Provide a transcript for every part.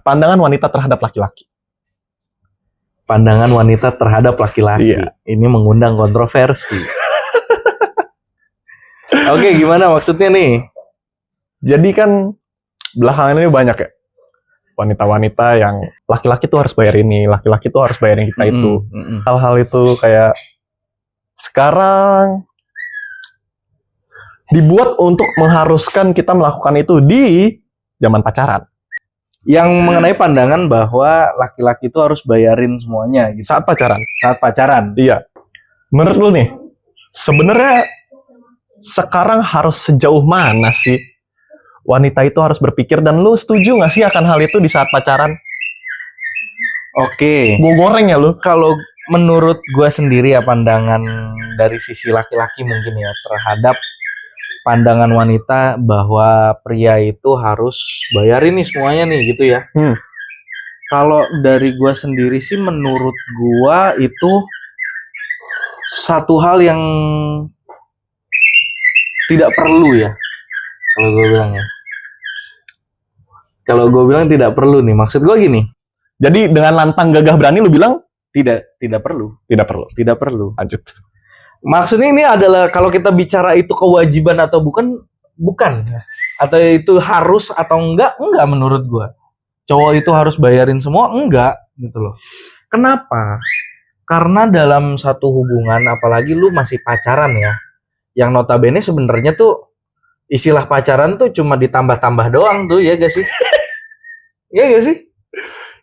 Pandangan wanita terhadap laki-laki. Pandangan wanita terhadap laki-laki. Iya. Ini mengundang kontroversi. Oke, gimana maksudnya nih? Jadi kan belakangan ini banyak ya wanita-wanita yang laki-laki tuh harus bayar ini, laki-laki tuh harus bayarin kita itu. Hal-hal itu kayak sekarang dibuat untuk mengharuskan kita melakukan itu di zaman pacaran. Yang mengenai pandangan bahwa laki-laki itu harus bayarin semuanya gitu. Saat pacaran. Saat pacaran. Iya. Menurut lu nih, sebenarnya sekarang harus sejauh mana sih wanita itu harus berpikir, dan lu setuju nggak sih akan hal itu di saat pacaran? Oke. Gue goreng ya lu. Kalau menurut gue sendiri ya, pandangan dari sisi laki-laki mungkin ya terhadap pandangan wanita bahwa pria itu harus bayarin nih semuanya nih gitu ya. Kalau dari gue sendiri sih, menurut gue itu satu hal yang tidak perlu ya. Kalau gue bilang ya. Kalau gue bilang tidak perlu nih. Maksud gue gini. Jadi dengan lantang gagah berani lu bilang tidak perlu. Tidak perlu. Tidak perlu. Lanjut. Maksudnya ini adalah kalau kita bicara itu kewajiban atau bukan. Atau itu harus atau enggak menurut gua. Cowok itu harus bayarin semua, enggak gitu loh. Kenapa? Karena dalam satu hubungan, apalagi lu masih pacaran ya, yang notabene sebenarnya tuh istilah pacaran tuh cuma ditambah-tambah doang tuh, ya gak sih? Iya gak sih?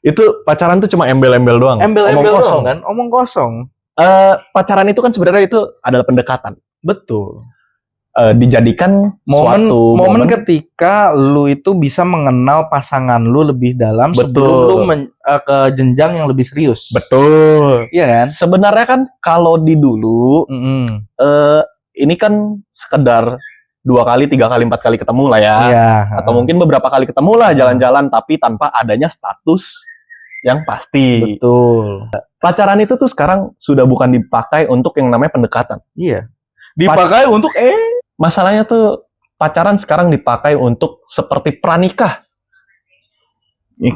Itu pacaran tuh cuma embel-embel doang. Embel-embel doang kan, omong kosong. Pacaran itu kan sebenarnya itu adalah pendekatan. Betul. Dijadikan suatu momen ketika lu itu bisa mengenal pasangan lu lebih dalam. Betul. Sebelum lu ke jenjang yang lebih serius. Betul. Iya kan? Sebenarnya kan kalau di dulu ini kan sekedar 2 kali, 3 kali, 4 kali ketemu lah ya. Iya. Atau mungkin beberapa kali ketemu lah jalan-jalan, tapi tanpa adanya status yang pasti. Betul. Pacaran itu tuh sekarang sudah bukan dipakai untuk yang namanya pendekatan. Iya. Dipakai untuk Masalahnya tuh pacaran sekarang dipakai untuk seperti pranikah.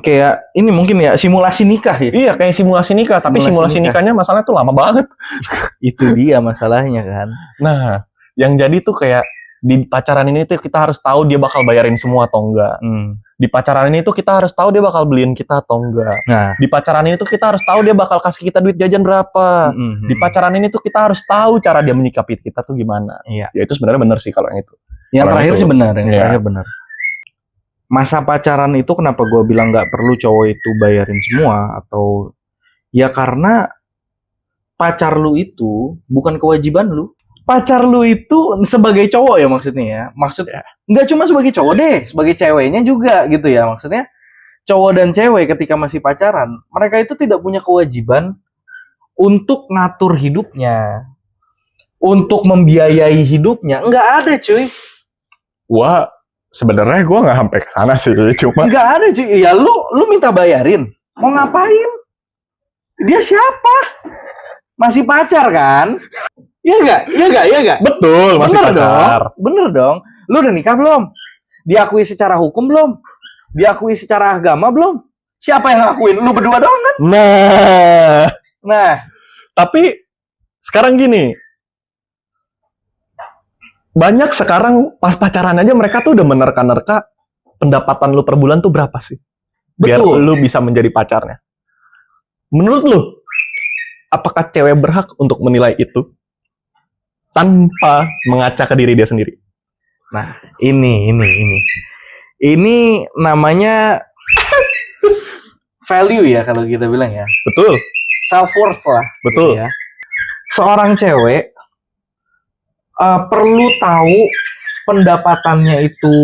Kayak ini mungkin ya simulasi nikah ya. Iya, kayak simulasi nikah, tapi simulasi nikahnya masalahnya tuh lama banget. Itu dia masalahnya kan. Nah, yang jadi tuh kayak di pacaran ini tuh kita harus tahu dia bakal bayarin semua atau enggak. Di pacaran ini tuh kita harus tahu dia bakal beliin kita atau enggak. Nah, di pacaran ini tuh kita harus tahu dia bakal kasih kita duit jajan berapa. Di pacaran ini tuh kita harus tahu cara dia menyikapi kita tuh gimana. Iya. Ya itu sebenarnya benar sih kalau yang itu. Yang kalau terakhir itu, sih benar, yang iya. terakhir benar. Masa pacaran itu kenapa gue bilang nggak perlu cowok itu bayarin semua, atau ya karena pacar lu itu bukan kewajiban lu. Pacar lu itu sebagai cowok ya maksudnya ya. Maksudnya nggak cuma sebagai cowok deh, sebagai ceweknya juga gitu ya. Maksudnya cowok dan cewek ketika masih pacaran, mereka itu tidak punya kewajiban untuk ngatur hidupnya, untuk membiayai hidupnya. Nggak ada cuy. Wah, sebenarnya gue nggak sampai ke sana sih, cuma nggak ada cuy. Ya lu minta bayarin, mau ngapain? Dia siapa? Masih pacar kan? Iya nggak? betul, masih Bener pacar. Bener dong. Lu udah nikah belum? Diakui secara hukum belum? Diakui secara agama belum? Siapa yang ngakuin? Lu berdua doang kan? Nah. Tapi sekarang gini, banyak sekarang pas pacaran aja mereka tuh udah menerka-nerka pendapatan lu per bulan tuh berapa sih? Biar lu bisa menjadi pacarnya. Menurut lu, apakah cewek berhak untuk menilai itu tanpa mengaca ke diri dia sendiri? Nah, ini namanya value ya kalau kita bilang ya. Betul. Self worth lah. Betul. Gitu ya. Seorang cewek perlu tahu pendapatannya itu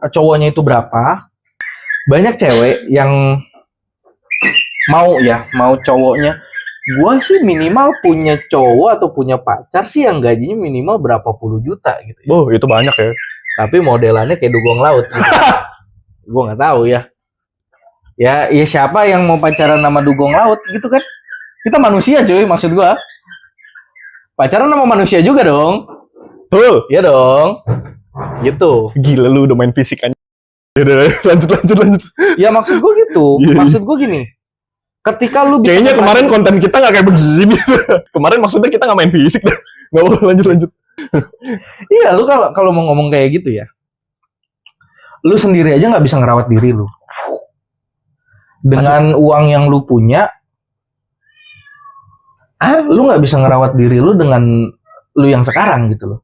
cowoknya itu berapa. Banyak cewek yang mau cowoknya, gue sih minimal punya cowok atau punya pacar sih yang gajinya minimal berapa puluh juta gitu ya. Oh, itu banyak ya. Tapi modelannya kayak dugong laut gitu. Gue nggak tahu ya. Ya siapa yang mau pacaran sama dugong laut gitu kan? Kita manusia cuy, maksud gue. Pacaran sama manusia juga dong. Tuh, Iya dong. Gitu. gila lu udah main fisik aja. Lanjut. Ya maksud gue gitu. Iya. Maksud gue gini. Ketika lu bisa Kayaknya kemarin konten kita nggak kayak begini. Kemarin maksudnya kita nggak main fisik dah. Nggak mau lanjut. Iya, lu kalau mau ngomong kayak gitu ya. Lu sendiri aja nggak bisa ngerawat diri lu. Dengan uang yang lu punya, lu nggak bisa ngerawat diri lu dengan lu yang sekarang gitu loh.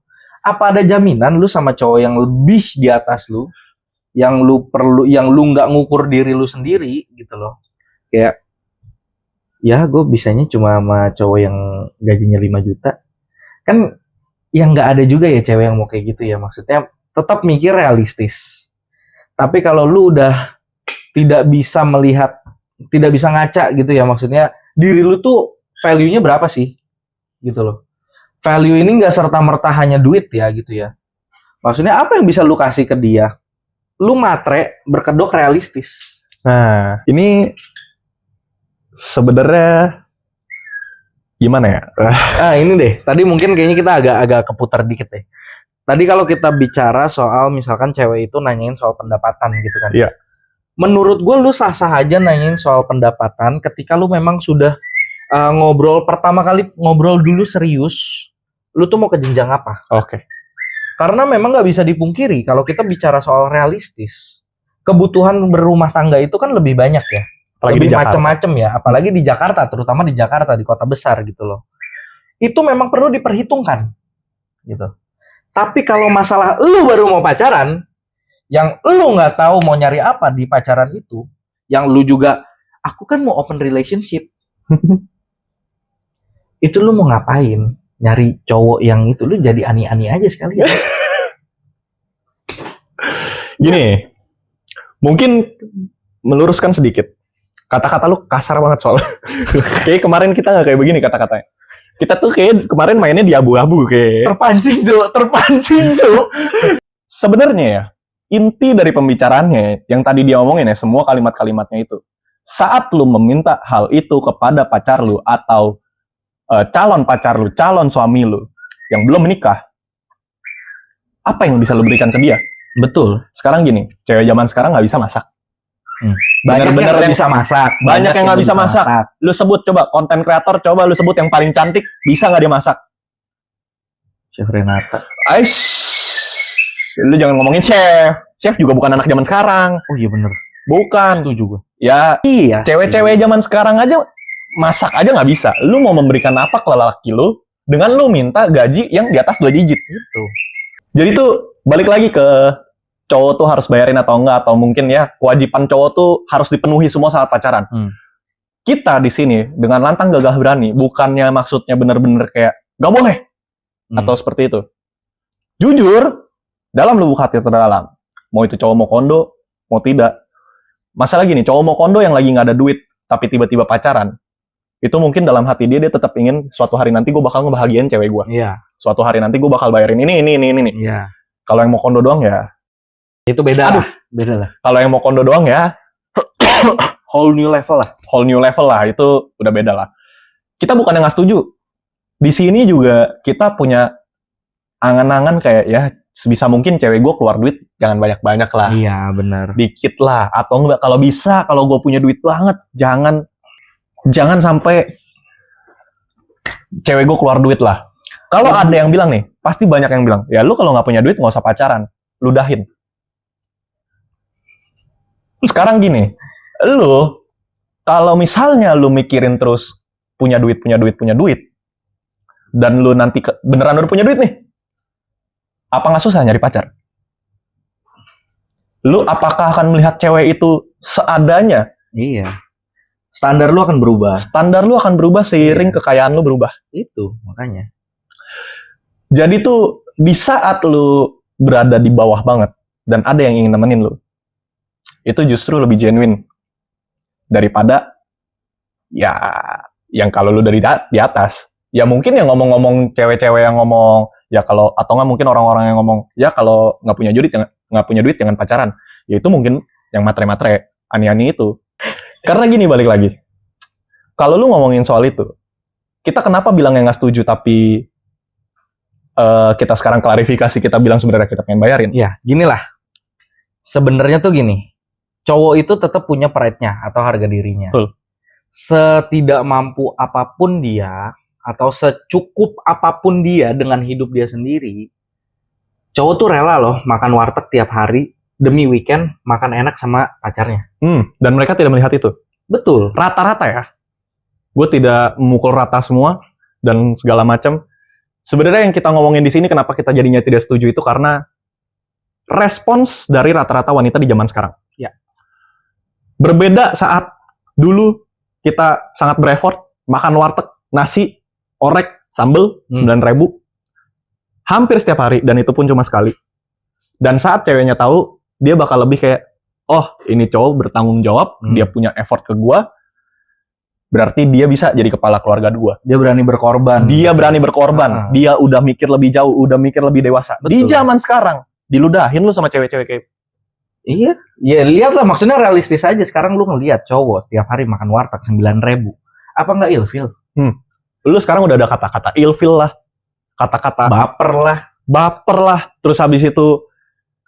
Apa ada jaminan lu sama cowok yang lebih di atas lu, yang lu nggak ngukur diri lu sendiri gitu loh. Kayak ya gue bisanya cuma sama cowok yang gajinya 5 juta. Kan yang nggak ada juga ya cewek yang mau kayak gitu ya. Maksudnya tetap mikir realistis. Tapi kalau lu udah tidak bisa melihat, tidak bisa ngaca gitu ya, maksudnya diri lu tuh value-nya berapa sih gitu loh. Value ini nggak serta-merta hanya duit ya gitu ya. Maksudnya apa yang bisa lu kasih ke dia? Lu matre, berkedok realistis. Nah, ini sebenarnya gimana ya? Ini deh, tadi mungkin kayaknya kita agak keputar dikit deh. Tadi kalau kita bicara soal misalkan cewek itu nanyain soal pendapatan gitu kan. Iya. Menurut gue lu sah-sah aja nanyain soal pendapatan ketika lu memang sudah pertama kali ngobrol dulu serius, lu tuh mau ke jenjang apa? Oke. Karena memang nggak bisa dipungkiri kalau kita bicara soal realistis, kebutuhan berumah tangga itu kan lebih banyak ya. Apalagi lebih di Jakarta. macem-macem ya, apalagi di Jakarta, terutama di Jakarta, di kota besar gitu loh. Itu memang perlu diperhitungkan gitu. Tapi kalau masalah lu baru mau pacaran, yang lu nggak tahu mau nyari apa di pacaran itu, yang lu juga, aku kan mau open relationship. Itu lu mau ngapain? Nyari cowok yang itu, lu jadi ani-ani aja sekalian. Gini, mungkin meluruskan sedikit. Kata-kata lu kasar banget soalnya. Kayak kemarin kita nggak kayak begini kata-katanya. Kita tuh kayak kemarin mainnya di abu-abu kayak. Terpancing, Jo. Sebenarnya ya, inti dari pembicaraannya yang tadi dia omongin ya, semua kalimat-kalimatnya itu. Saat lu meminta hal itu kepada pacar lu atau calon pacar lu, calon suami lu yang belum menikah, apa yang bisa lu berikan ke dia? Betul. Sekarang gini, cewek zaman sekarang nggak bisa masak. Banyak Bener-bener yang bisa masak. Banyak yang nggak bisa masak. Lu sebut coba konten kreator, coba lu sebut yang paling cantik, bisa nggak dia masak? Chef Renata. Aish, lu jangan ngomongin chef. Chef juga bukan anak zaman sekarang. Oh iya bener. Bukan. Setuju gue. Ya, Iya. cewek-cewek zaman sekarang aja masak aja nggak bisa. Lu mau memberikan apa ke lelaki lu dengan lu minta gaji yang di atas 2 digit. Gitu. Jadi tuh balik lagi ke cowok tuh harus bayarin atau enggak, atau mungkin ya kewajiban cowok tuh harus dipenuhi semua saat pacaran. Kita di sini dengan lantang gagah berani, bukannya maksudnya bener-bener kayak gak boleh atau seperti itu. Jujur, dalam lubuk hati terdalam, mau itu cowok mau kondo, mau tidak. Masalah gini, cowok mau kondo yang lagi nggak ada duit, tapi tiba-tiba pacaran, itu mungkin dalam hati dia tetap ingin suatu hari nanti gue bakal ngebahagiain cewek gue. Iya. Suatu hari nanti gue bakal bayarin ini. Iya. Kalau yang mau kondo doang ya. Itu beda. Beda lah. Kalau yang mau kondo doang ya. Whole new level lah. Itu udah beda lah. Kita bukan yang nggak setuju. Di sini juga kita punya angan-angan kayak ya sebisa mungkin cewek gue keluar duit jangan banyak-banyak lah. Iya benar. Dikit lah, atau enggak kalau bisa, kalau gue punya duit banget jangan sampai cewek gue keluar duit lah. Kalau ada yang bilang nih, pasti banyak yang bilang, ya lu kalau nggak punya duit nggak usah pacaran, ludahin. Sekarang gini, lu kalau misalnya lu mikirin terus punya duit, dan lu nanti beneran udah punya duit nih, apa nggak susah nyari pacar? Lu apakah akan melihat cewek itu seadanya? Iya. Standar lu akan berubah. Standar lu akan berubah seiring kekayaan lu berubah. Itu, makanya. Jadi tuh, di saat lu berada di bawah banget, dan ada yang ingin nemenin lu, itu justru lebih genuine daripada ya yang kalau lu dari di atas. Ya mungkin yang ngomong-ngomong cewek-cewek yang ngomong, ya kalau, atau nggak mungkin orang-orang yang ngomong, ya kalau nggak punya duit jangan pacaran. Ya itu mungkin yang matre-matre, ani-ani itu. Karena gini, balik lagi. Kalau lu ngomongin soal itu, kita kenapa bilang yang nggak setuju, tapi kita sekarang klarifikasi, kita bilang sebenarnya kita pengen bayarin. Ya, ginilah. sebenarnya tuh gini, cowok itu tetap punya pride-nya atau harga dirinya. Betul. Setidak mampu apapun dia atau secukup apapun dia dengan hidup dia sendiri, cowok tuh rela loh makan warteg tiap hari demi weekend makan enak sama pacarnya. Dan mereka tidak melihat itu. Betul. Rata-rata ya. Gue tidak memukul rata semua dan segala macam. Sebenarnya yang kita ngomongin di sini kenapa kita jadinya tidak setuju itu karena respons dari rata-rata wanita di zaman sekarang. Ya. Berbeda saat dulu kita sangat bereffort makan warteg, nasi, orek, sambel 9.000 hampir setiap hari dan itu pun cuma sekali. Dan saat ceweknya tahu, dia bakal lebih kayak, oh ini cowok bertanggung jawab, dia punya effort ke gua, berarti dia bisa jadi kepala keluarga gua. Dia berani berkorban. Dia berani berkorban. Dia udah mikir lebih jauh, udah mikir lebih dewasa. Betul. Di zaman sekarang, diludahin lu sama cewek-cewek kayak. Iya, ya lihatlah, maksudnya realistis aja. Sekarang lu ngelihat cowok setiap hari makan warteg 9.000, apa nggak ilfil? Lu sekarang udah ada kata-kata ilfil lah, kata-kata baper lah. Terus habis itu,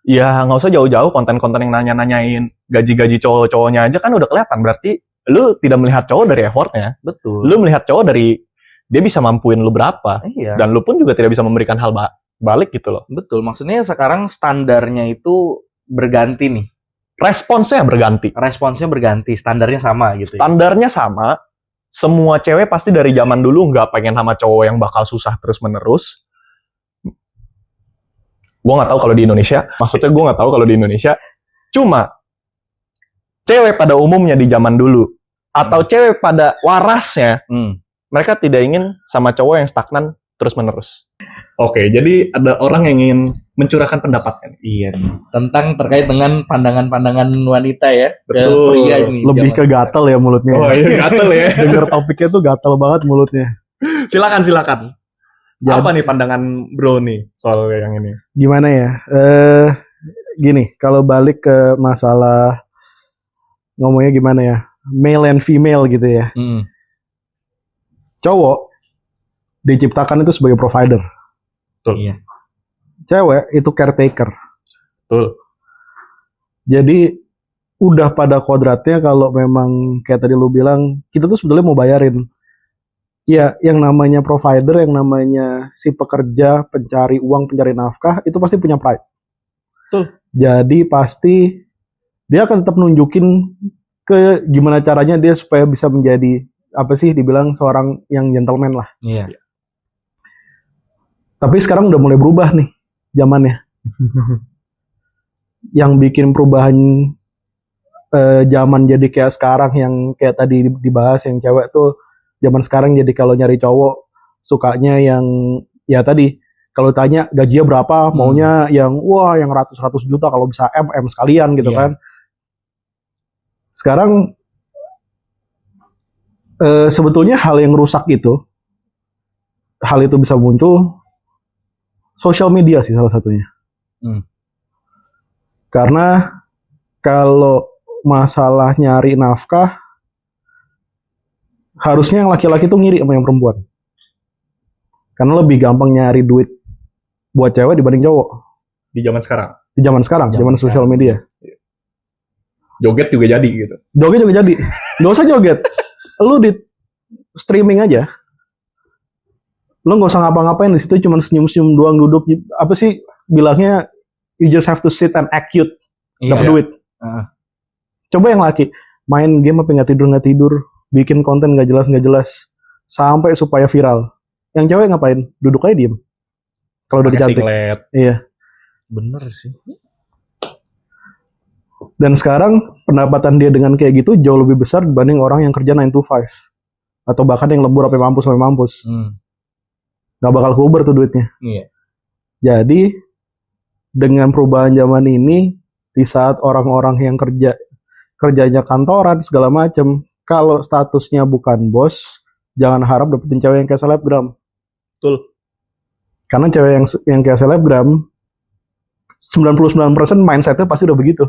ya nggak usah jauh-jauh konten-konten yang nanya-nanyain gaji-gaji cowok-cowoknya aja kan udah kelihatan. Berarti lu tidak melihat cowok dari effortnya. Betul. Lu melihat cowok dari dia bisa mampuin lu berapa. Iya. Dan lu pun juga tidak bisa memberikan hal balik gitu loh. Betul, maksudnya sekarang standarnya itu berganti nih. Responsnya berganti, standarnya sama gitu. Standarnya sama. Semua cewek pasti dari zaman dulu nggak pengen sama cowok yang bakal susah terus-menerus. Gue nggak tahu kalau di Indonesia. Maksudnya gue nggak tahu kalau di Indonesia. Cuma cewek pada umumnya di zaman dulu atau cewek pada warasnya, mereka tidak ingin sama cowok yang stagnan terus-menerus. Oke, jadi ada orang yang ingin mencurahkan pendapatnya. Iya, tentang terkait dengan pandangan-pandangan wanita ya. Betul. Ke pria ini. Lebih ke gatel ya mulutnya. Oh iya, gatel ya. Dengar topiknya tuh gatel banget mulutnya. Silakan. Jadi, apa nih pandangan bro nih soal yang ini? Gimana ya? Gini, kalau balik ke masalah ngomongnya gimana ya? Male and female gitu ya. Cowok diciptakan itu sebagai provider. Betul. Iya. Cewek itu caretaker. Betul. Jadi udah pada kodratnya kalau memang kayak tadi lu bilang, kita tuh sebetulnya mau bayarin. Ya, yang namanya provider, yang namanya si pekerja, pencari uang, pencari nafkah, itu pasti punya pride. Betul. Jadi pasti dia akan tetap nunjukin ke gimana caranya dia supaya bisa menjadi apa sih dibilang seorang yang gentleman lah. Iya. Tapi sekarang udah mulai berubah nih zamannya. Yang bikin perubahan zaman jadi kayak sekarang yang kayak tadi dibahas yang cewek tuh zaman sekarang jadi kalau nyari cowok sukanya yang ya tadi kalau tanya gajinya berapa maunya yang wah yang ratus-ratus juta kalau bisa M sekalian gitu kan. Sekarang sebetulnya hal yang rusak itu hal itu bisa muncul sosial media sih salah satunya. Karena kalau masalah nyari nafkah harusnya yang laki-laki tuh ngiri sama yang perempuan. Karena lebih gampang nyari duit buat cewek dibanding cowok. Di zaman sekarang. Zaman sosial media. Joget juga jadi gitu. Joget juga jadi. Gak usah joget. Lu di streaming aja. Lu nggak usah ngapa-ngapain di situ, cuma senyum-senyum doang duduk. Apa sih bilangnya? You just have to sit and act cute. Dapat duit. Coba yang laki main game apa nggak tidur, bikin konten nggak jelas, sampai supaya viral. Yang cewek ngapain? Duduk aja diem. Kalau udah dicantik. Iya. Bener sih. Dan sekarang pendapatan dia dengan kayak gitu jauh lebih besar dibanding orang yang kerja 9 to 5. Atau bahkan yang lembur sampai mampus. Nggak bakal kuber tuh duitnya. Iya. Jadi dengan perubahan zaman ini, di saat orang-orang yang kerjanya kantoran segala macem, kalau statusnya bukan bos, jangan harap dapetin cewek yang kayak selebgram. Betul. Karena cewek yang kayak selebgram 99% mindsetnya pasti udah begitu.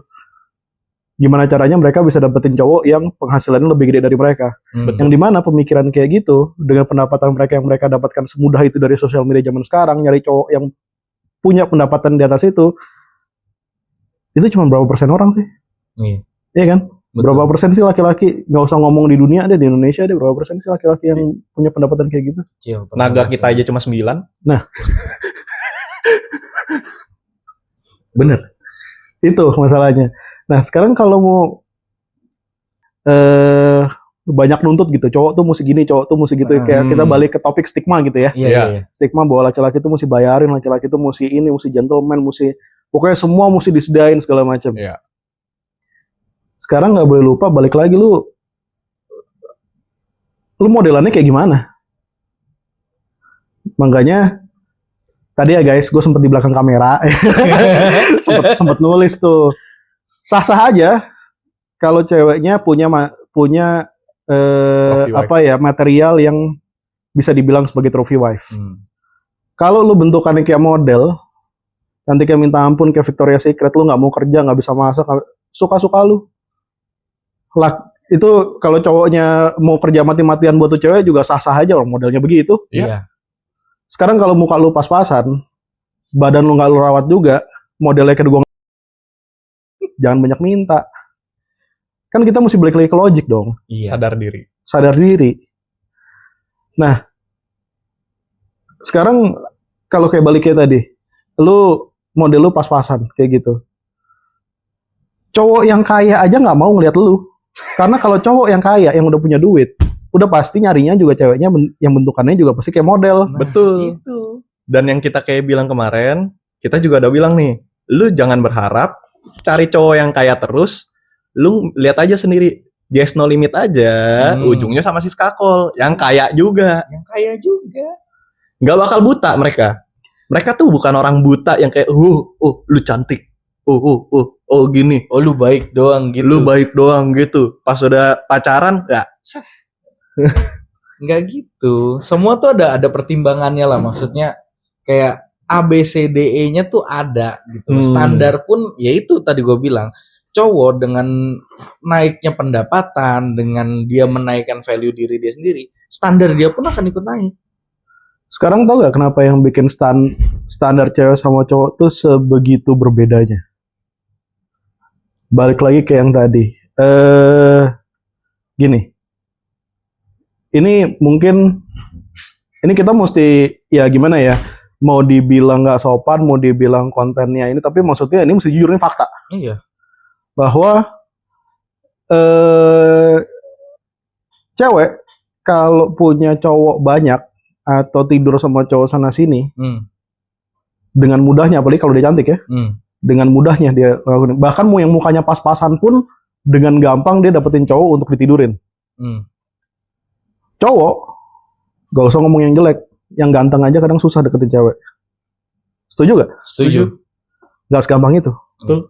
Gimana caranya mereka bisa dapetin cowok yang penghasilannya lebih gede dari mereka. Yang dimana pemikiran kayak gitu, dengan pendapatan mereka yang mereka dapatkan semudah itu dari sosial media zaman sekarang, nyari cowok yang punya pendapatan di atas itu, itu cuma berapa persen orang sih? Iya. Iya kan? Betul. Berapa persen sih laki-laki, nggak usah ngomong di dunia deh, di Indonesia deh, berapa persen sih laki-laki yang punya pendapatan kayak gitu? Kecil, Naga kita aja cuma 9. Bener. Itu masalahnya. Nah, sekarang kalau mau banyak nuntut gitu, cowok tuh mesti gini, cowok tuh mesti gitu. Kayak kita balik ke topik stigma gitu ya. Iya, Iya. iya. Stigma bahwa laki-laki tuh mesti bayarin, laki-laki tuh mesti ini, mesti gentleman, mesti pokoknya semua mesti disediain segala macam. Iya. Sekarang nggak boleh lupa, balik lagi lu modelannya kayak gimana? Makanya tadi ya guys, gue sempet di belakang kamera, sempet nulis tuh, sah-sah aja kalau ceweknya punya Trophy wife. apa ya, material yang bisa dibilang sebagai trophy wife. Kalau lu bentukannya kayak model, nanti kayak minta ampun kayak Victoria's Secret, lu nggak mau kerja, nggak bisa masak, suka-suka lu. Itu kalau cowoknya mau kerja mati-matian buat tuh cewek juga sah-sah aja, orang modelnya begitu. Iya. Sekarang kalau muka lu pas-pasan, badan lu nggak lu rawat juga, modelnya kayak gue, jangan banyak minta. Kan kita mesti balik lagi ke logik dong, Iya. sadar diri. Nah, sekarang kalau kayak baliknya tadi, model lu pas-pasan kayak gitu. Cowok yang kaya aja nggak mau ngeliat lu, karena kalau cowok yang kaya yang udah punya duit, udah pasti nyarinya juga ceweknya yang bentukannya juga pasti kayak model. Nah, Betul. Itu. Dan yang kita kayak bilang kemarin, kita juga udah bilang nih, lu jangan berharap cari cowok yang kaya terus, lu lihat aja sendiri, Yes No Limit aja, ujungnya sama si skakol, yang kaya juga. Yang kaya juga. Nggak bakal buta mereka. Mereka tuh bukan orang buta yang kayak, lu cantik, gini, Oh, lu baik doang gitu. lu baik doang gitu. Pas udah pacaran, nggak. Nggak gitu. Semua tuh ada pertimbangannya lah. Maksudnya kayak ABCDE-nya tuh ada gitu. Standar pun ya itu tadi gue bilang. Cowok dengan naiknya pendapatan, dengan dia menaikkan value diri dia sendiri, standar dia pun akan ikut naik. Sekarang tau gak kenapa yang bikin standar cewek sama cowok tuh sebegitu berbedanya? Balik lagi ke yang tadi. Gini. Ini mungkin, ini kita mesti, ya gimana ya, mau dibilang gak sopan, mau dibilang kontennya ini, tapi maksudnya ini mesti jujur, ini fakta. Iya. Bahwa cewek kalau punya cowok banyak atau tidur sama cowok sana sini, dengan mudahnya, apalagi kalau dia cantik ya, dengan mudahnya dia bahkan mau yang mukanya pas-pasan pun dengan gampang dia dapetin cowok untuk ditidurin. Cowok gak usah ngomong yang jelek, yang ganteng aja kadang susah deketin cewek. Setuju gak? Setuju. Gak segampang itu. Betul.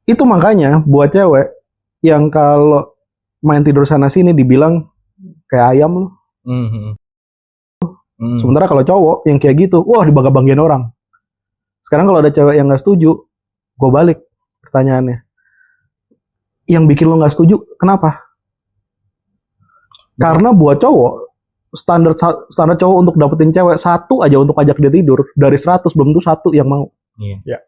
Itu makanya buat cewek yang kalau main tidur sana sini dibilang kayak ayam lu. Sementara kalau cowok yang kayak gitu, wah dibangga-banggain orang. Sekarang kalau ada cewek yang gak setuju, gue balik pertanyaannya. Yang bikin lo gak setuju, kenapa? Karena buat cowok, standar cowok untuk dapetin cewek satu aja untuk ajak dia tidur, dari 100 belum tentu satu yang mau. Iya.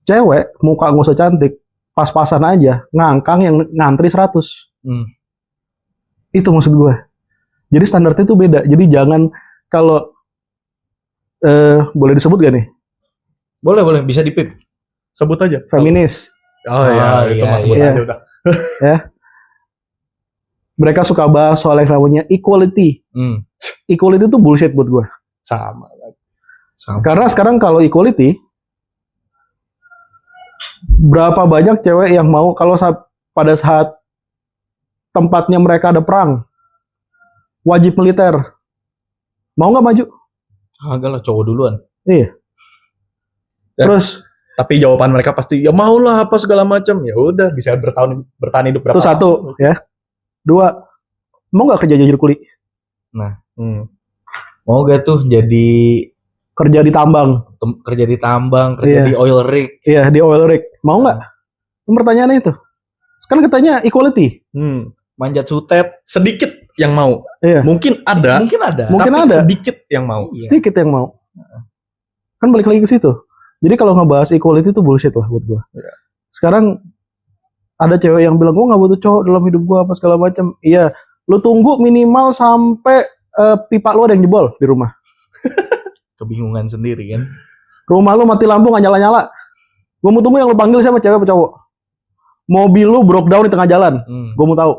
Cewek, muka gak usah cantik, pas-pasan aja, ngangkang yang ngantri 100. Itu maksud gue. Jadi standarnya itu beda. Jadi jangan, kalau boleh disebut gak nih? Boleh, bisa dipip. Sebut aja. Feminis. Oh iya, itu mah sebut aja udah. Ya. Mereka suka bahas soal yang namanya equality. Equality itu bullshit buat gue. Sama. Karena sekarang kalau equality, berapa banyak cewek yang mau kalau pada saat tempatnya mereka ada perang, wajib militer, mau nggak maju? Agak lah, cowok duluan. Iya. Terus, tapi jawaban mereka pasti ya mau lah apa segala macam. Ya udah bisa bertahan hidup berapa? itu satu, ya. Dua, mau nggak kerja jadi kuli? Nah, mau gak tuh jadi Kerja di tambang? kerja di tambang, kerja Iya. di oil rig? Iya, di oil rig. Mau nggak? Pertanyaannya itu. Kan katanya equality. Manjat sutet? Sedikit yang mau. Iya. Mungkin ada. Mungkin ada. Mungkin tapi ada. sedikit yang mau. Iya. Sedikit yang mau. Kan balik lagi ke situ. Jadi kalau ngebahas equality itu bullshit lah buat gue. Iya. Sekarang ada cewek yang bilang gue nggak butuh cowok dalam hidup gue apa segala macam. Iya, lu tunggu minimal sampai pipa lu ada yang jebol di rumah. Kebingungan sendiri kan. Rumah lu mati lampu nggak nyala-nyala. Gue mau tunggu yang lu panggil siapa, cewek apa cowok. Mobil lu broke down di tengah jalan. Gue mau tahu.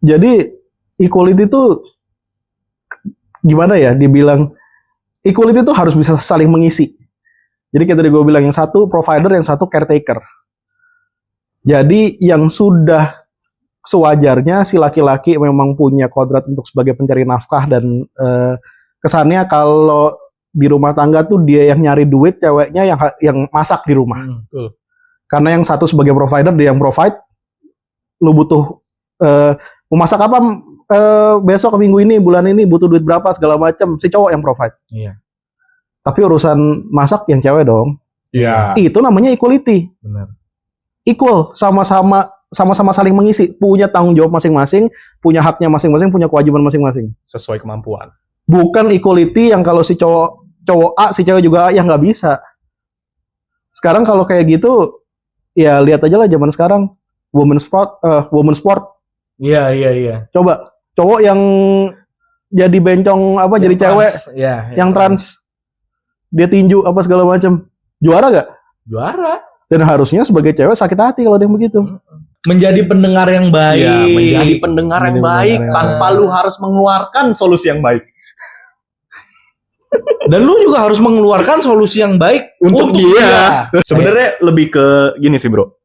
Jadi equality itu gimana ya? Dibilang equality itu harus bisa saling mengisi. Jadi kayak tadi gue bilang, yang satu provider, yang satu caretaker. Jadi yang sudah sewajarnya si laki-laki memang punya kodrat untuk sebagai pencari nafkah dan kesannya kalau di rumah tangga tuh dia yang nyari duit, ceweknya yang masak di rumah. Karena yang satu sebagai provider, dia yang provide. Lu butuh mau masak apa besok minggu ini, bulan ini, butuh duit berapa segala macam, si cowok yang provide. Iya. Tapi urusan masak yang cewek dong. Iya. Itu namanya equality. Benar. Equal, sama-sama saling mengisi, punya tanggung jawab masing-masing, punya haknya masing-masing, punya kewajiban masing-masing. Sesuai kemampuan. Bukan equality yang kalau si cowok A, si cewek juga A, yang nggak bisa. Sekarang kalau kayak gitu, ya lihat aja lah zaman sekarang, women sport. Iya. Coba cowok yang jadi bencong apa, jadi cewek yang trans, dia tinju apa segala macam, juara gak? Juara. Dan harusnya sebagai cewek sakit hati kalau ada yang begitu. Menjadi pendengar yang baik. Iya, menjadi pendengar yang baik tanpa lu harus mengeluarkan solusi yang baik. Dan lu juga harus mengeluarkan solusi yang baik Untuk dia. Sebenarnya lebih ke gini sih, Bro.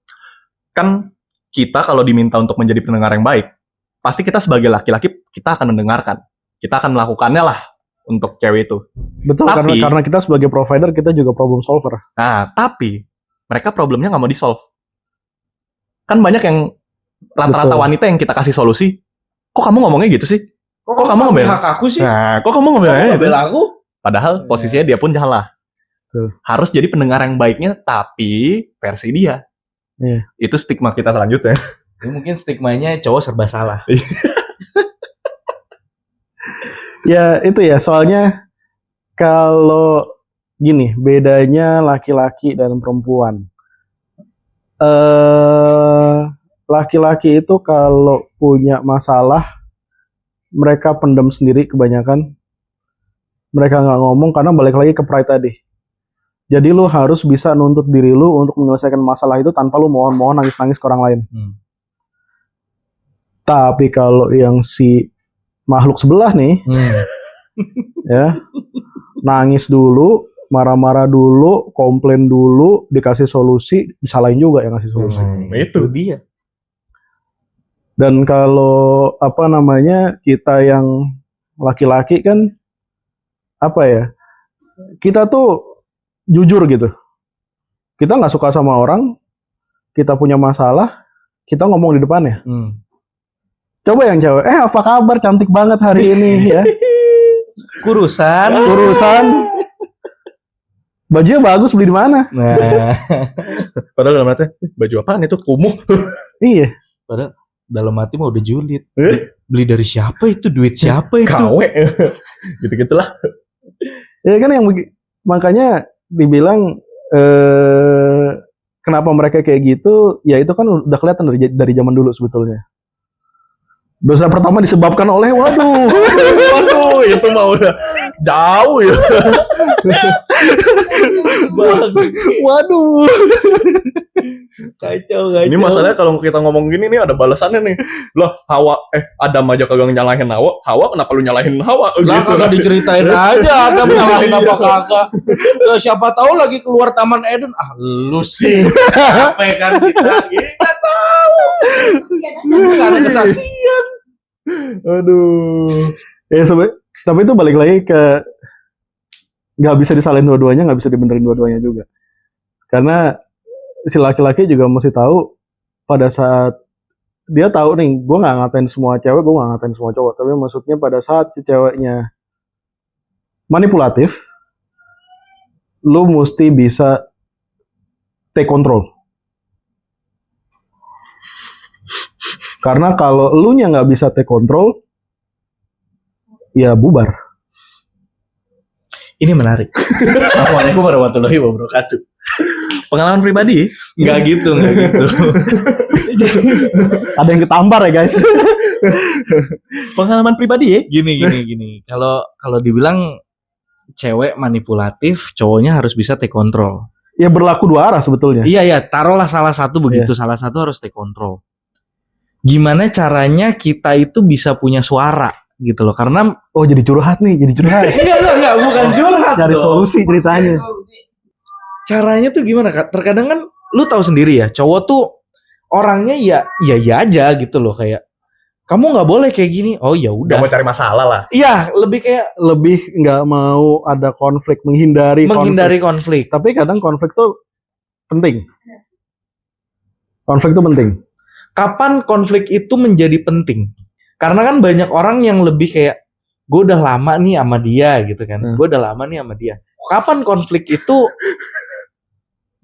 Kan kita kalau diminta untuk menjadi pendengar yang baik, pasti kita sebagai laki-laki kita akan mendengarkan. Kita akan melakukannya lah untuk cewek itu. Betul, karena kita sebagai provider, kita juga problem solver. Nah, tapi mereka problemnya nggak mau di-solve. Kan banyak yang rata-rata Betul. wanita yang kita kasih solusi, kok kamu ngomongnya gitu sih? Kok kamu ngebela hak aku sih? Nah, kok kamu ngebela gitu? aku? Padahal posisinya dia pun salah. Harus jadi pendengar yang baiknya, tapi versi dia. Iya. Itu stigma kita selanjutnya. Ini mungkin stigmanya cowok serba salah. Ya itu ya, soalnya kalau gini, bedanya laki-laki dan perempuan. Laki-laki itu kalau punya masalah, mereka pendam sendiri kebanyakan. Mereka nggak ngomong karena balik lagi ke pride tadi. Jadi lu harus bisa nuntut diri lu untuk menyelesaikan masalah itu tanpa lu mohon-mohon nangis-nangis ke orang lain. Tapi kalau yang si makhluk sebelah nih, ya nangis dulu, marah-marah dulu, komplain dulu, dikasih solusi, disalahin juga yang ngasih solusi. Itu dia. Dan kalau apa namanya, kita yang laki-laki kan apa ya, kita tuh jujur gitu. Kita nggak suka sama orang, kita punya masalah, kita ngomong di depannya. Coba yang cewek, apa kabar, cantik banget hari ini ya. Kurusan. Bajunya bagus, beli di mana? Nah, padahal dalam hati, baju apaan itu? Kumuh. Iya. padahal dalam hati mah udah julid. Beli dari siapa itu? Duit siapa itu? KW. Gitu-gitulah. Ya kan makanya dibilang kenapa mereka kayak gitu, ya itu kan udah kelihatan dari zaman dulu sebetulnya. Dosa pertama disebabkan oleh waduh, itu mah udah jauh ya. Waduh. Kacau. Ini masalahnya kalau kita ngomong gini nih ada balasannya nih. Loh, Adam aja kagak nyalahin Hawa, kenapa lu nyalahin Hawa? Lah Gitu. kagak diceritain aja Adam nyalahin apa kagak. Ya, siapa tahu lagi keluar Taman Eden. Lu sih. Capek kan kita. Kita tahu. Enggak ada kesaksian. Aduh. Ya tapi itu balik lagi ke nggak bisa disalahin dua-duanya, nggak bisa dibenerin dua-duanya juga. Karena si laki-laki juga mesti tahu pada saat dia tahu nih, gue nggak ngatain semua cewek, gue nggak ngatain semua cowok, tapi maksudnya pada saat si ceweknya manipulatif, lu mesti bisa take control. Karena kalau lu nya nggak bisa take control, ya bubar. Ini menarik. Assalamualaikum warahmatullahi wabarakatuh. Pengalaman pribadi? Nggak gitu. Ada yang ketampar ya guys. Pengalaman pribadi ya? Gini. Kalau dibilang cewek manipulatif, cowoknya harus bisa take control. Ya berlaku dua arah sebetulnya. Iya, taruhlah salah satu begitu, salah satu harus take control. Gimana caranya kita itu bisa punya suara gitu loh, karena Jadi curhat nih, enggak, bukan curhat. Cari solusi ceritanya. Caranya tuh gimana, Kak? Terkadang kan lu tahu sendiri ya, cowok tuh orangnya ya aja gitu loh, kayak kamu nggak boleh kayak gini. Oh ya udah. Gak mau cari masalah lah. Iya, lebih Nggak mau ada konflik, menghindari konflik. Tapi kadang konflik tuh penting. Konflik tuh penting. Kapan konflik itu menjadi penting? Karena kan banyak orang yang lebih kayak, gue udah lama nih sama dia gitu kan. Gue udah lama nih sama dia. Kapan konflik itu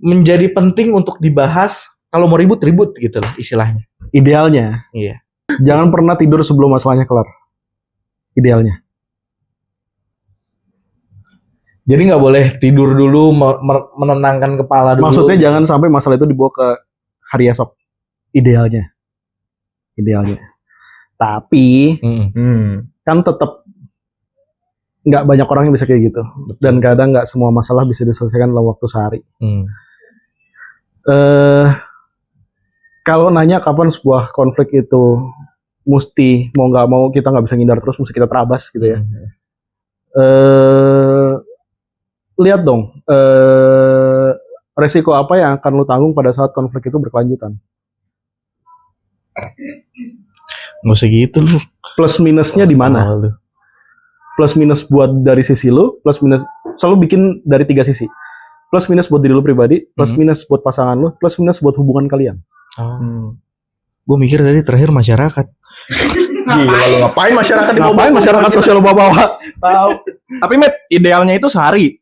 menjadi penting untuk dibahas? Kalau mau ribut gitu loh istilahnya. Idealnya. Iya. Jangan pernah tidur sebelum masalahnya kelar. Idealnya. Jadi nggak boleh tidur dulu, menenangkan kepala dulu. Maksudnya jangan sampai masalah itu dibawa ke hari esok. Idealnya. Tapi kan tetap nggak banyak orang yang bisa kayak gitu. Dan kadang nggak semua masalah bisa diselesaikan dalam waktu sehari. Kalau nanya kapan sebuah konflik itu mesti mau nggak mau kita nggak bisa ngindar terus, mesti kita terabas gitu ya. Lihat dong, resiko apa yang akan lu tanggung pada saat konflik itu berkelanjutan. Nggak usah gitu lu. Plus minusnya di mana? Plus minus buat dari sisi lu, plus minus selalu bikin dari 3 sisi. Plus minus buat diri lu pribadi, plus minus buat pasangan lu, plus minus buat hubungan kalian. Gue mikir tadi terakhir masyarakat. Gila, lu ngapain masyarakat Ngapain masyarakat sosial bawa-bawa? Tahu. Tapi Matt, idealnya itu sehari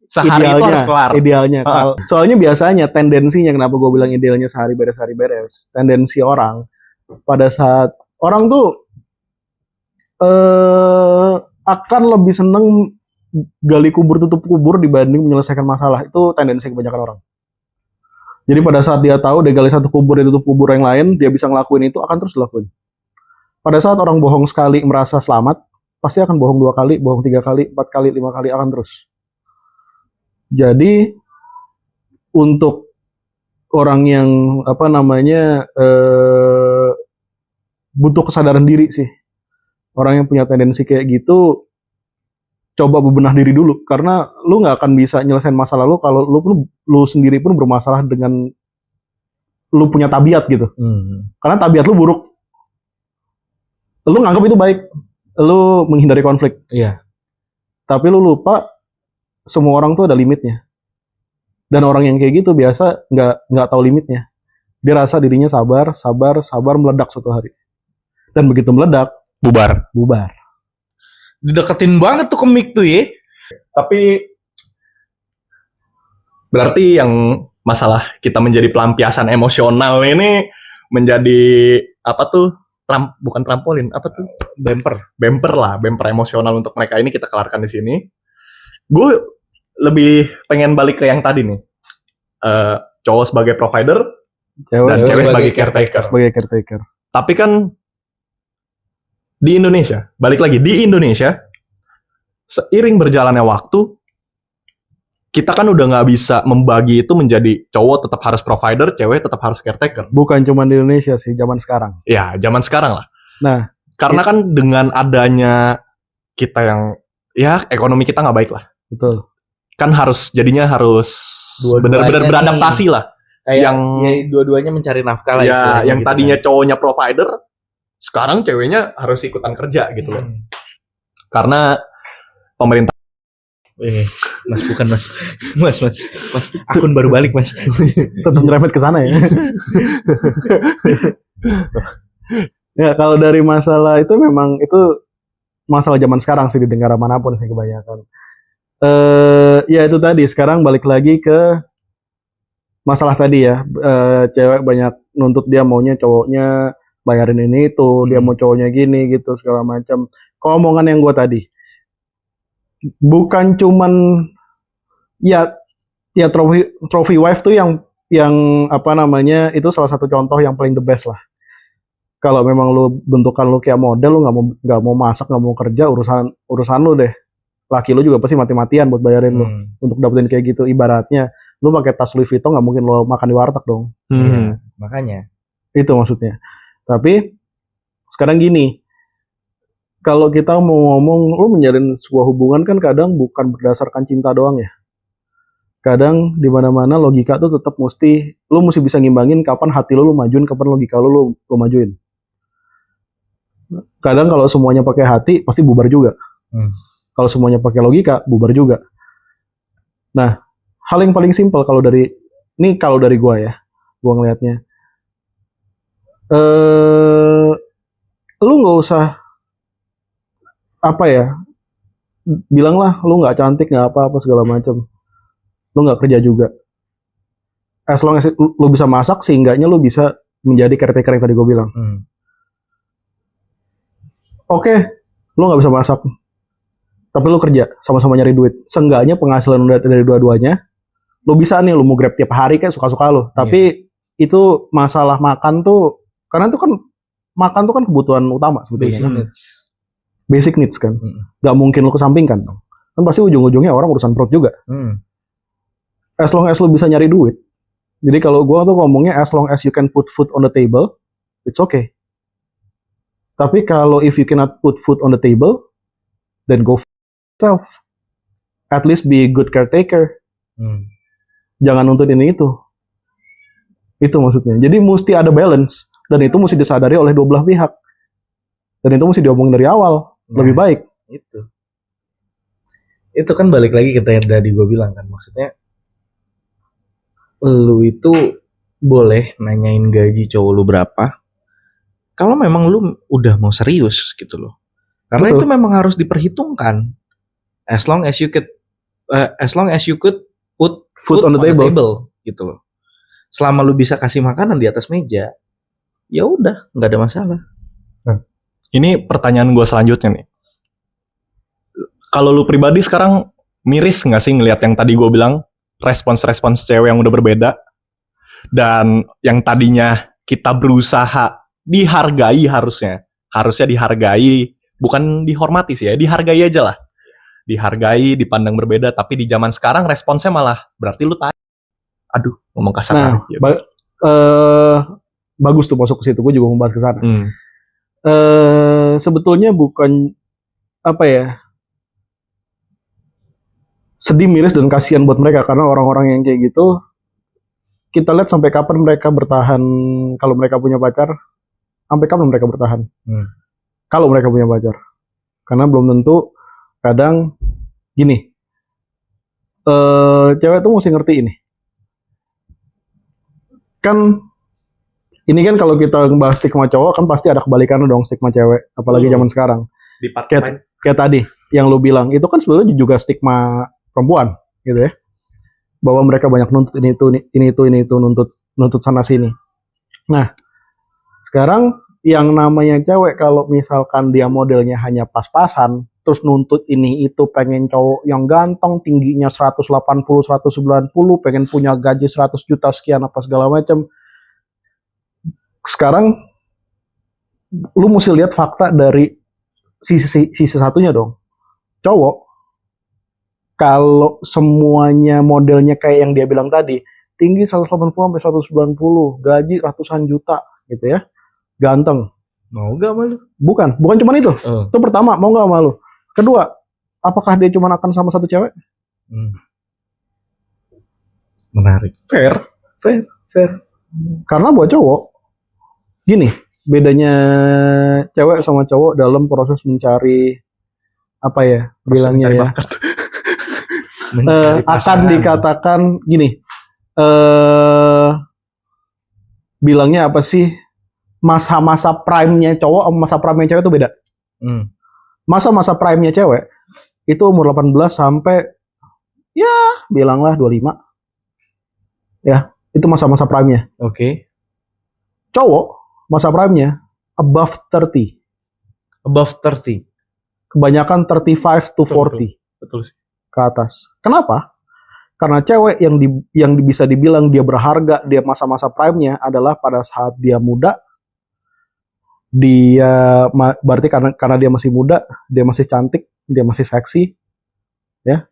itu harus kelar. Idealnya. Soalnya biasanya tendensinya, kenapa gue bilang idealnya sehari beres. Tendensi orang pada saat orang tuh akan lebih seneng gali kubur tutup kubur dibanding menyelesaikan masalah. Itu tendensi kebanyakan orang. Jadi pada saat dia tahu dia gali satu kubur, dia tutup kubur yang lain, dia bisa ngelakuin itu, akan terus dilakuin. Pada saat orang bohong sekali merasa selamat, pasti akan bohong 2 kali, bohong 3 kali, 4 kali, 5 kali, akan terus. Jadi untuk orang yang butuh kesadaran diri sih. Orang yang punya tendensi kayak gitu, coba bebenah diri dulu, karena lu nggak akan bisa nyelesain masalah lu kalau lu sendiri pun bermasalah dengan lu punya tabiat gitu. Karena tabiat lu buruk. Lu nganggap itu baik. Lu menghindari konflik. Iya. Tapi lu lupa semua orang tuh ada limitnya. Dan orang yang kayak gitu biasa nggak tahu limitnya. Dia rasa dirinya sabar, meledak suatu hari. Dan begitu meledak, bubar. Dideketin banget tuh ke mic tuh ya. Tapi berarti yang masalah kita menjadi pelampiasan emosional ini menjadi apa tuh? Bukan trampolin, apa tuh? Bumper emosional untuk mereka ini kita kelarkan di sini. Gue lebih pengen balik ke yang tadi nih. Cowok sebagai provider dan cewek sebagai caretaker. Tapi kan di Indonesia, balik lagi di Indonesia, seiring berjalannya waktu, kita kan udah nggak bisa membagi itu menjadi cowok tetap harus provider, cewek tetap harus caretaker. Bukan cuma di Indonesia sih, zaman sekarang. Ya, zaman sekarang lah. Nah, karena kan dengan adanya kita yang, ya ekonomi kita nggak baik lah. Betul. Kan jadinya harus benar-benar beradaptasi lah. Kayak dua-duanya mencari nafkah lah. Ya, yang gitu tadinya kan cowoknya provider, sekarang ceweknya harus ikutan kerja gitu loh. Karena pemerintah. Mas bukan mas. Akun baru balik mas. Tetap nyerempet ke sana ya. Ya kalau dari masalah itu memang itu masalah zaman sekarang sih di negara manapun sih kebanyakan. Ya itu tadi, sekarang balik lagi ke masalah tadi ya. Cewek banyak nuntut dia maunya cowoknya bayarin ini itu, dia mau cowoknya gini gitu segala macam. Omongan yang gue tadi. bukan cuman ya trophy wife tuh yang apa namanya, itu salah satu contoh yang paling the best lah. Kalau memang lu bentukan lu kayak model, lu nggak mau masak, nggak mau kerja, urusan lu deh. Laki lu juga pasti mati-matian buat bayarin lu untuk dapetin kayak gitu. Ibaratnya lu pakai tas Louis Vuitton, nggak mungkin lu makan di warteg dong. Iya, makanya. Itu maksudnya. Tapi sekarang gini, kalau kita mau ngomong, lu menjalin sebuah hubungan kan kadang bukan berdasarkan cinta doang ya. Kadang di mana-mana logika tuh tetap lu mesti bisa ngimbangin kapan hati lu majuin, kapan logika lu majuin. Kadang kalau semuanya pakai hati pasti bubar juga. Kalau semuanya pakai logika bubar juga. Nah, hal yang paling simpel kalau dari gua ya, gua ngelihatnya, lu nggak usah apa ya, bilanglah lu nggak cantik, nggak apa-apa segala macam, lu nggak kerja juga. As long as lu bisa masak, seenggaknya lu bisa menjadi caretaker yang tadi gue bilang. Oke, lu nggak bisa masak, tapi lu kerja, sama-sama nyari duit. Seenggaknya penghasilan dari dua-duanya, lu bisa nih, lu mau grab tiap hari kayak suka-suka lu. Tapi itu masalah makan tuh, karena itu kan makan tuh kan kebutuhan utama sebetulnya. Basic needs kan. Gak mungkin lu kesampingkan dong. Kan pasti ujung-ujungnya orang urusan perut juga. As long as lu bisa nyari duit. Jadi kalau gua tuh ngomongnya as long as you can put food on the table, it's okay. Tapi kalau if you cannot put food on the table, then go for yourself. At least be a good caretaker. Jangan nuntut ini itu. Itu maksudnya. Jadi mesti ada balance. Dan itu mesti disadari oleh dua belah pihak. Dan itu mesti diomongin dari awal. Lebih baik. Itu kan balik lagi ke tadi gue bilang kan. Maksudnya, lu itu boleh nanyain gaji cowok lu berapa kalau memang lu udah mau serius gitu loh. Karena itu memang harus diperhitungkan. As long as you could put food on the table gitu loh. Selama lu bisa kasih makanan di atas meja, ya udah, nggak ada masalah. Ini pertanyaan gue selanjutnya nih. Kalau lu pribadi sekarang miris nggak sih ngelihat yang tadi gue bilang, respons-respons cewek yang udah berbeda, dan yang tadinya kita berusaha dihargai, harusnya dihargai, bukan dihormati sih ya, dihargai aja lah, dihargai, dipandang berbeda, tapi di zaman sekarang responsnya malah berarti lu aduh, ngomong kasar. Nah, bagus tuh masuk ke situ, gue juga membahas ke sana. Sebetulnya bukan apa ya, sedih, miris, dan kasihan buat mereka, karena orang-orang yang kayak gitu kita lihat sampai kapan mereka bertahan. Kalau mereka punya pacar, sampai kapan mereka bertahan kalau mereka punya pacar, karena belum tentu. Kadang gini, cewek tuh mesti ngerti ini kan kalau kita ngebahas stigma cowok kan pasti ada kebalikannya dong, stigma cewek, apalagi zaman sekarang. Kayak tadi yang lu bilang itu kan sebenarnya juga stigma perempuan gitu ya, bahwa mereka banyak nuntut ini itu, nuntut sana sini. Nah, sekarang yang namanya cewek, kalau misalkan dia modelnya hanya pas-pasan, terus nuntut ini itu, pengen cowok yang ganteng, tingginya 180, 190, pengen punya gaji 100 juta sekian apa segala macam. Sekarang lu mesti lihat fakta dari sisi satunya dong. Cowok, kalau semuanya modelnya kayak yang dia bilang tadi, tinggi 180 sampai 190, gaji ratusan juta gitu ya, ganteng, mau gak malu? Bukan cuma itu. Itu pertama, mau gak malu. Kedua, apakah dia cuma akan sama satu cewek? Menarik. Fair. Karena buat cowok, gini, bedanya cewek sama cowok dalam proses mencari apa ya, bilangnya ya, akan dikatakan gini, bilangnya apa sih, masa-masa prime-nya cowok sama masa prime-nya cewek itu beda. Masa-masa prime-nya cewek itu umur 18 sampai ya bilanglah 25. Ya, itu masa-masa prime-nya. Oke. Cowok masa prime-nya above 30. Above 30. Kebanyakan 35 to 40. Betul sih. ke atas. Kenapa? Karena cewek yang bisa dibilang dia berharga, dia masa-masa prime-nya adalah pada saat dia muda. Berarti karena dia masih muda, dia masih cantik, dia masih seksi, ya.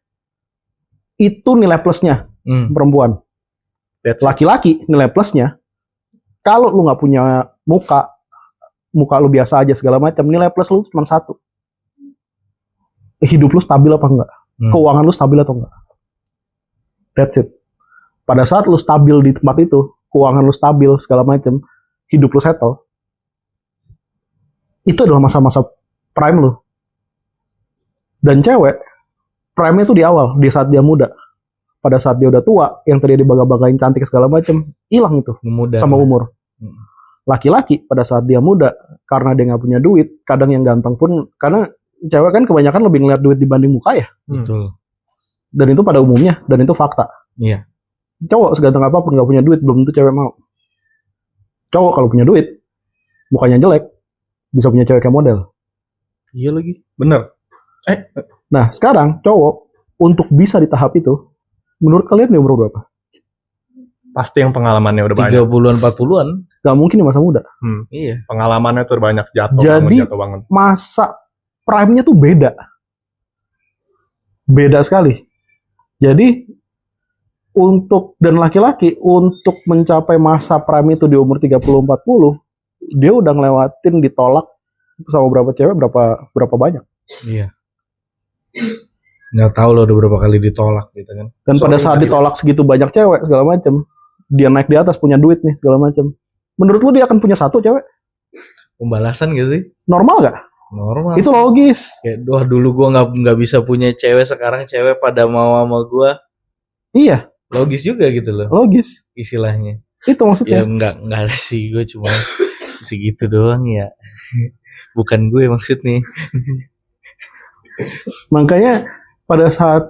Itu nilai plusnya perempuan. Laki-laki nilai plusnya, kalau lu nggak punya muka lu biasa aja segala macam, nilai plus lu cuma satu. Hidup lu stabil apa enggak? Keuangan lu stabil atau enggak? That's it. Pada saat lu stabil di tempat itu, keuangan lu stabil segala macam, hidup lu settle, itu adalah masa-masa prime lu. Dan cewek, prime-nya itu di awal, di saat dia muda. Pada saat dia udah tua, yang tadi dibangga-banggain cantik segala macam, hilang itu sama umur. Laki-laki pada saat dia muda, karena dia nggak punya duit, kadang yang ganteng pun, karena cewek kan kebanyakan lebih ngeliat duit dibanding muka ya. Betul. Dan itu pada umumnya, dan itu fakta. Iya. Cowok seganteng apapun nggak punya duit, belum tentu cewek mau. Cowok kalau punya duit, mukanya jelek, bisa punya cewek kayak model. Iya lagi. Bener. Nah, sekarang cowok untuk bisa di tahap itu, menurut kalian di umur berapa? Pasti yang pengalamannya udah banyak. 30-an 40-an. Gak mungkin di masa muda. Iya. Pengalamannya tuh banyak jatuh. Jadi jatuh banget. masa prime-nya tuh beda. Beda sekali. Jadi dan laki-laki untuk mencapai masa prime itu di umur 30-40, dia udah ngelewatin ditolak sama berapa cewek, berapa banyak. Iya. Nggak tahu lo udah berapa kali ditolak gitu kan. Dan pada saat ditolak segitu banyak cewek segala macam, dia naik di atas punya duit nih segala macam. Menurut lu dia akan punya satu cewek? Pembalasan gak sih? Normal gak? Normal. Itu logis. Kayak, wah dulu gua nggak bisa punya cewek, sekarang cewek pada mau sama gua. Iya. Logis juga gitu loh. Logis. Istilahnya. Itu maksudnya. Ya nggak ada sih, gue cuma segitu doang ya. Bukan gue maksudnya. Makanya pada saat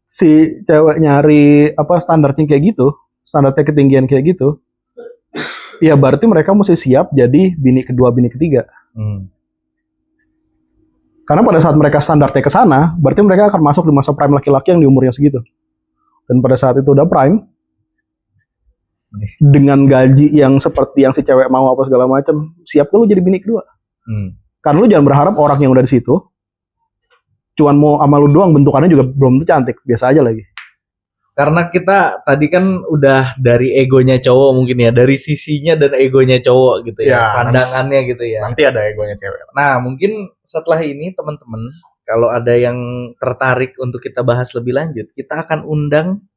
si cewek nyari standarnya kayak gitu, standarnya ketinggian kayak gitu, ya berarti mereka mesti siap jadi bini kedua, bini ketiga. Karena pada saat mereka standarnya ke sana, berarti mereka akan masuk di masa prime laki-laki yang di umurnya segitu. Dan pada saat itu udah prime, dengan gaji yang seperti yang si cewek mau apa segala macam, siap lu jadi bini kedua. Karena lu jangan berharap orang yang udah di situ cuman mau sama lu doang, bentukannya juga belum tentu cantik, biasa aja lagi. Karena kita tadi kan udah dari egonya cowok mungkin ya, dari sisinya dan egonya cowok gitu ya, pandangannya gitu ya. Nanti ada egonya cewek. Nah, mungkin setelah ini teman-teman, kalau ada yang tertarik untuk kita bahas lebih lanjut, kita akan undang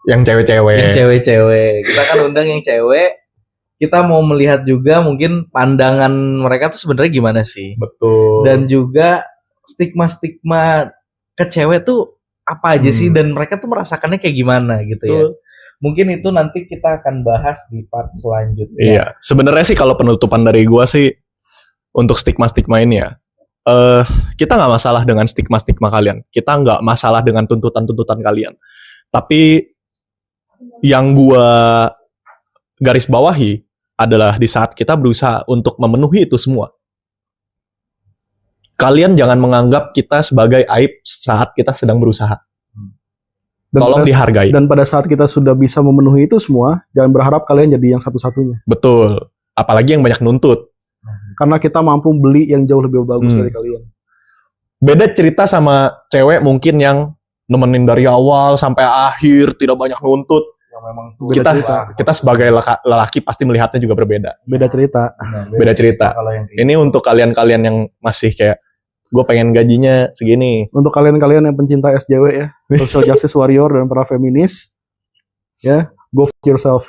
yang cewek-cewek. Yang cewek-cewek. Kita akan undang yang cewek. Kita mau melihat juga mungkin pandangan mereka tuh sebenarnya gimana sih. Betul. Dan juga stigma-stigma ke cewek tuh apa aja sih, dan mereka tuh merasakannya kayak gimana gitu ya. Mungkin itu nanti kita akan bahas di part selanjutnya. Iya, sebenarnya sih kalau penutupan dari gua sih untuk stigma-stigma ini ya, kita nggak masalah dengan stigma-stigma kalian, kita nggak masalah dengan tuntutan-tuntutan kalian, tapi yang gua garis bawahi adalah di saat kita berusaha untuk memenuhi itu semua, kalian jangan menganggap kita sebagai aib saat kita sedang berusaha. Tolong dihargai. Dan pada saat kita sudah bisa memenuhi itu semua, jangan berharap kalian jadi yang satu-satunya. Betul. Apalagi yang banyak nuntut. Karena kita mampu beli yang jauh lebih bagus dari kalian. Beda cerita sama cewek mungkin yang nemenin dari awal sampai akhir, tidak banyak nuntut. Yang memang kita sebagai lelaki pasti melihatnya juga berbeda. Beda cerita. Beda cerita. Ini untuk kalian-kalian yang masih kayak, gue pengen gajinya segini. Untuk kalian-kalian yang pencinta SJW ya, social justice warrior dan para feminis, ya, go fuck yourself.